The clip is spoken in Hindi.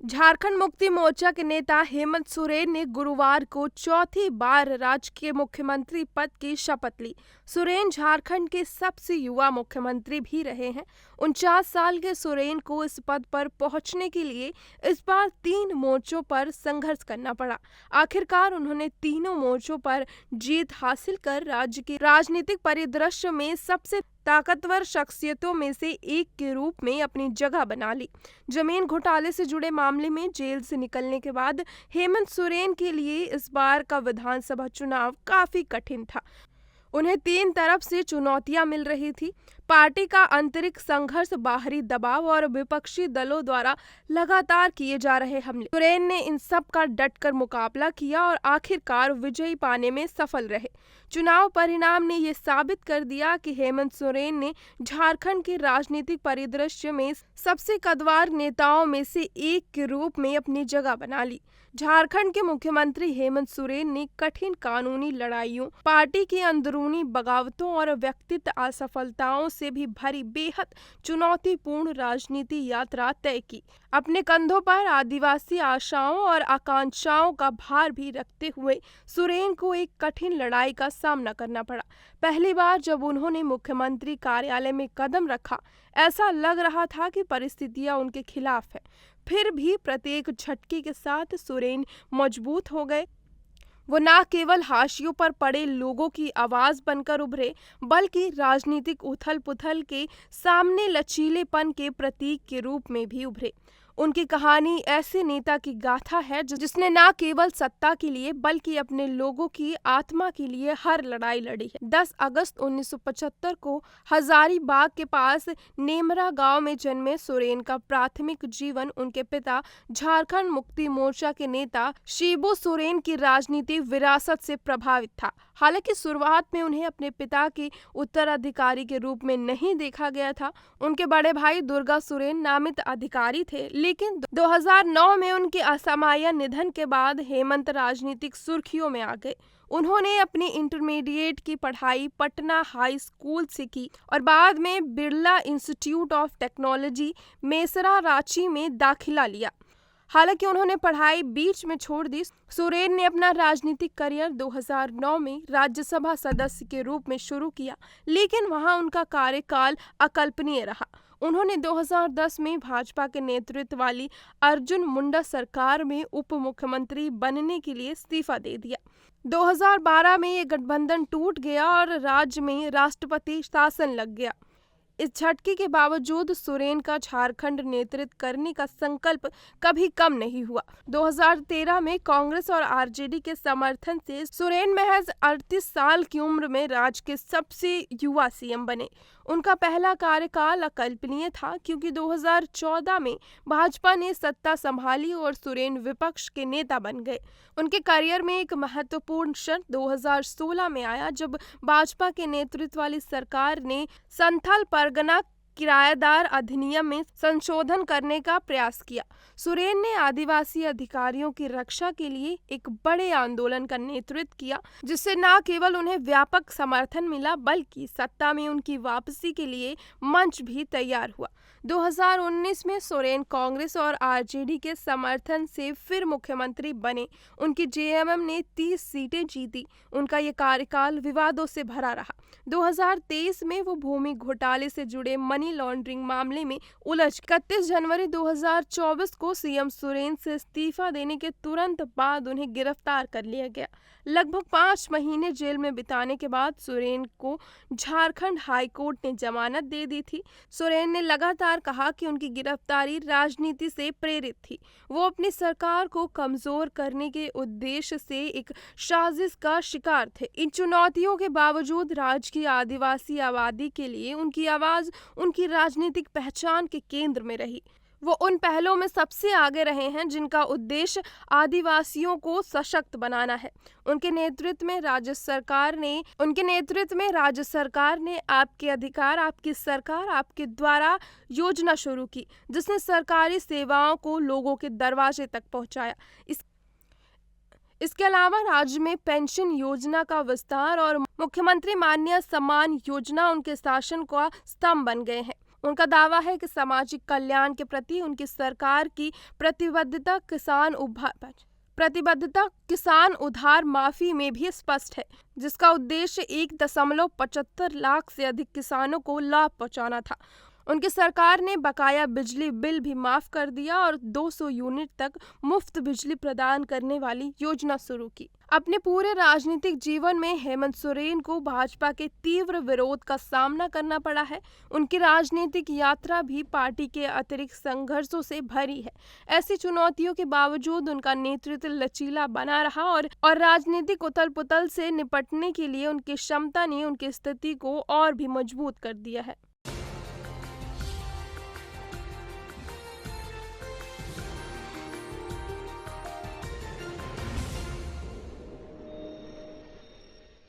झारखंड मुक्ति मोर्चा के नेता हेमंत सोरेन ने गुरुवार को चौथी बार राज्य के मुख्यमंत्री पद की शपथ ली। सोरेन झारखंड के सबसे युवा मुख्यमंत्री भी रहे हैं। 49 साल के सोरेन को इस पद पर पहुंचने के लिए इस बार 3 मोर्चों पर संघर्ष करना पड़ा। आखिरकार उन्होंने तीनों मोर्चों पर जीत हासिल कर राज्य के राजनीतिक परिदृश्य में सबसे ताकतवर शख्सियतों में से एक के रूप में अपनी जगह बना ली। जमीन घोटाले से जुड़े मामले में जेल से निकलने के बाद हेमंत सोरेन के लिए इस बार का विधानसभा चुनाव काफी कठिन था। उन्हें 3 तरफ से चुनौतियां मिल रही थी। पार्टी का आंतरिक संघर्ष, बाहरी दबाव और विपक्षी दलों द्वारा लगातार किए जा रहे हमले। सोरेन ने इन सब का डटकर मुकाबला किया और आखिरकार विजयी पाने में सफल रहे। चुनाव परिणाम ने ये साबित कर दिया कि हेमंत सोरेन ने झारखंड के राजनीतिक परिदृश्य में सबसे कद्दावर नेताओं में से एक के रूप में अपनी जगह बना ली। झारखंड के मुख्यमंत्री हेमंत सोरेन ने कठिन कानूनी लड़ाइयों, पार्टी की अंदरूनी बगावतों और व्यक्तिगत असफलताओं से भी भरी बेहद चुनौतीपूर्ण राजनीति यात्रा तय की। अपने कंधों पर आदिवासी आशाओं और आकांक्षाओं का भार भी रखते हुए सोरेन को एक कठिन लड़ाई का सामना करना पड़ा। पहली बार जब उन्होंने मुख्यमंत्री कार्यालय में कदम रखा, ऐसा लग रहा था कि परिस्थितियां उनके खिलाफ है। फिर भी प्रत्येक झटके के साथ सोरेन मजबूत हो गए। वो न केवल हाशियों पर पड़े लोगों की आवाज बनकर उभरे, बल्कि राजनीतिक उथल-पुथल के सामने लचीलेपन के प्रतीक के रूप में भी उभरे। उनकी कहानी ऐसे नेता की गाथा है जिसने न केवल सत्ता के लिए बल्कि अपने लोगों की आत्मा के लिए हर लड़ाई लड़ी है। 10 अगस्त 1975 को हजारीबाग के पास नेमरा गांव में जन्मे सोरेन का प्राथमिक जीवन उनके पिता झारखंड मुक्ति मोर्चा के नेता शिबू सोरेन की राजनीतिक विरासत से प्रभावित था। हालांकि शुरुआत में उन्हें अपने पिता के उत्तराधिकारी के रूप में नहीं देखा गया था। उनके बड़े भाई दुर्गा सोरेन नामित अधिकारी थे, लेकिन 2009 में उनके असामयिक निधन के बाद हेमंत राजनीतिक सुर्खियों में आ गए। उन्होंने अपनी इंटरमीडिएट की पढ़ाई पटना हाई स्कूल से की और बाद में Birla institute of technology Mesra Ranchi में दाखिला लिया। हालांकि उन्होंने पढ़ाई बीच में छोड़ दी। सोरेन ने अपना राजनीतिक करियर 2009 में राज्यसभा सदस्य के रूप में शुरू किया, लेकिन वहां उनका कार्यकाल अकल्पनीय रहा। उन्होंने 2010 में भाजपा के नेतृत्व वाली अर्जुन मुंडा सरकार में उप मुख्यमंत्री बनने के लिए इस्तीफा दे दिया। 2012 में ये गठबंधन टूट गया और राज्य में राष्ट्रपति शासन लग गया। इस झटके के बावजूद सोरेन का झारखंड नेतृत्व करने का संकल्प कभी कम नहीं हुआ। 2013 में कांग्रेस और आरजेडी के समर्थन से सोरेन महज 38 साल की उम्र में राज्य के सबसे युवा सीएम बने। उनका पहला कार्यकाल अकल्पनीय था क्योंकि 2014 में भाजपा ने सत्ता संभाली और सोरेन विपक्ष के नेता बन गए। उनके करियर में एक महत्वपूर्ण क्षण 2016 में आया जब भाजपा के नेतृत्व वाली सरकार ने संथाल परगना किराएदार अधिनियम में संशोधन करने का प्रयास किया। सोरेन ने आदिवासी अधिकारियों की रक्षा के लिए एक बड़े आंदोलन का नेतृत्व किया, जिससे न केवल उन्हें व्यापक समर्थन मिला बल्कि सत्ता में उनकी वापसी के लिए मंच भी तैयार हुआ। 2019 में सोरेन कांग्रेस और आरजेडी के समर्थन से फिर मुख्यमंत्री बने। उनकी जेएमएम ने 30 सीटें जीती। उनका ये कार्यकाल विवादों से भरा रहा। 2023 में वो भूमि घोटाले से जुड़े मनी लॉन्ड्रिंग मामले में उलझ 31 जनवरी 2024 को सीएम सोरेन से इस्तीफा देने के तुरंत बाद उन्हें गिरफ्तार कर लिया गया। लगभग 5 महीने जेल में बिताने के बाद सोरेन को झारखंड हाई कोर्ट ने जमानत दे दी थी। सोरेन ने लगातार कहा कि उनकी गिरफ्तारी राजनीति से प्रेरित थी। वो अपनी सरकार को कमजोर करने के उद्देश्य से एक साजिश का शिकार थे। इन चुनौतियों के बावजूद राज्य की आदिवासी आबादी के लिए उनकी आवाज उनकी राजनीतिक पहचान के केंद्र में रही। वो उन पहलों में सबसे आगे रहे हैं जिनका उद्देश्य आदिवासियों को सशक्त बनाना है। उनके नेतृत्व में राज्य सरकार ने आपके अधिकार आपकी सरकार आपके द्वारा योजना शुरू की, जिसने सरकारी सेवाओं को लोगों के दरवाजे तक पहुंचाया। इसके अलावा राज्य में पेंशन योजना का विस्तार और मुख्यमंत्री माननीय सम्मान योजना उनके शासन का स्तंभ बन गए हैं। उनका दावा है कि सामाजिक कल्याण के प्रति उनकी सरकार की प्रतिबद्धता किसान उधार माफी में भी स्पष्ट है, जिसका उद्देश्य 1.75 लाख से अधिक किसानों को लाभ पहुंचाना था। उनकी सरकार ने बकाया बिजली बिल भी माफ कर दिया और 200 यूनिट तक मुफ्त बिजली प्रदान करने वाली योजना शुरू की। अपने पूरे राजनीतिक जीवन में हेमंत सोरेन को भाजपा के तीव्र विरोध का सामना करना पड़ा है। उनकी राजनीतिक यात्रा भी पार्टी के अतिरिक्त संघर्षों से भरी है। ऐसी चुनौतियों के बावजूद उनका नेतृत्व लचीला बना रहा और राजनीतिक उथल-पुथल से निपटने के लिए उनकी क्षमता ने उनकी स्थिति को और भी मजबूत कर दिया है।